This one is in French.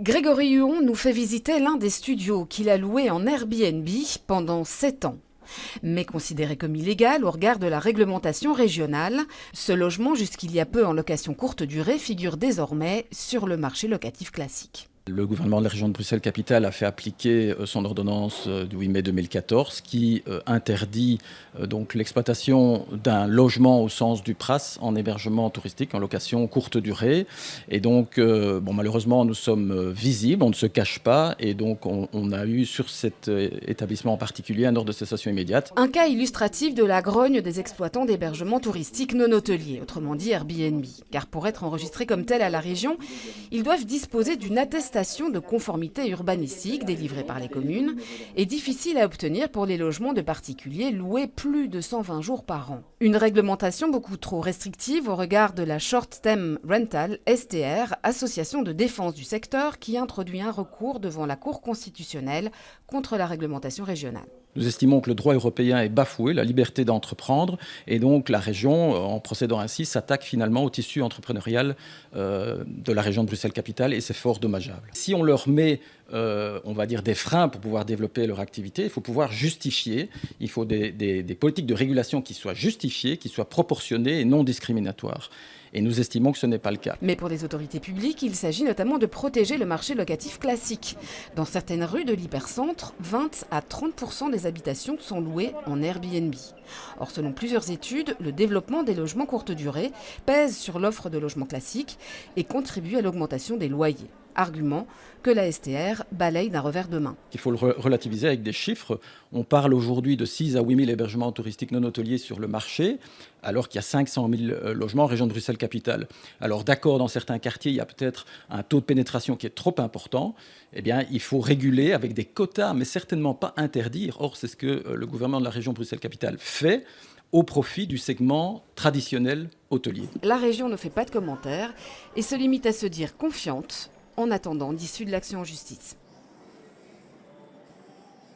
Grégory Huon nous fait visiter l'un des studios qu'il a loué en Airbnb pendant 7 ans. Mais considéré comme illégal au regard de la réglementation régionale, ce logement, jusqu'il y a peu en location courte durée, figure désormais sur le marché locatif classique. Le gouvernement de la région de Bruxelles-Capitale a fait appliquer son ordonnance du 8 mai 2014 qui interdit donc l'exploitation d'un logement au sens du PRAS en hébergement touristique, en location courte durée. Et donc, malheureusement, nous sommes visibles, on ne se cache pas. Et donc, on a eu sur cet établissement en particulier un ordre de cessation immédiate. Un cas illustratif de la grogne des exploitants d'hébergement touristique non hôtelier, autrement dit Airbnb. Car pour être enregistrés comme tels à la région, ils doivent disposer d'une attestation de conformité urbanistique délivrée par les communes est difficile à obtenir pour les logements de particuliers loués plus de 120 jours par an. Une réglementation beaucoup trop restrictive au regard de la Short Term Rental STR, association de défense du secteur qui introduit un recours devant la Cour constitutionnelle contre la réglementation régionale. Nous estimons que le droit européen est bafoué, la liberté d'entreprendre, et donc la région, en procédant ainsi, s'attaque finalement au tissu entrepreneurial de la région de Bruxelles-Capitale, et c'est fort dommageable. Si on leur met, on va dire, des freins pour pouvoir développer leur activité, il faut pouvoir justifier, il faut des politiques de régulation qui soient justifiées, qui soient proportionnées et non discriminatoires. Et nous estimons que ce n'est pas le cas. Mais pour les autorités publiques, il s'agit notamment de protéger le marché locatif classique. Dans certaines rues de l'hypercentre, 20 à 30% des habitations sont louées en Airbnb. Or, selon plusieurs études, le développement des logements courte durée pèse sur l'offre de logements classiques et contribue à l'augmentation des loyers. Argument que la STR balaye d'un revers de main. Il faut le relativiser avec des chiffres. On parle aujourd'hui de 6 à 8 000 hébergements touristiques non hôteliers sur le marché, alors qu'il y a 500 000 logements en région de Bruxelles-Capitale. Alors d'accord, dans certains quartiers, il y a peut-être un taux de pénétration qui est trop important. Eh bien, il faut réguler avec des quotas, mais certainement pas interdire. Or, c'est ce que le gouvernement de la région Bruxelles-Capitale fait au profit du segment traditionnel hôtelier. La région ne fait pas de commentaires et se limite à se dire confiante en attendant l'issue de l'action en justice.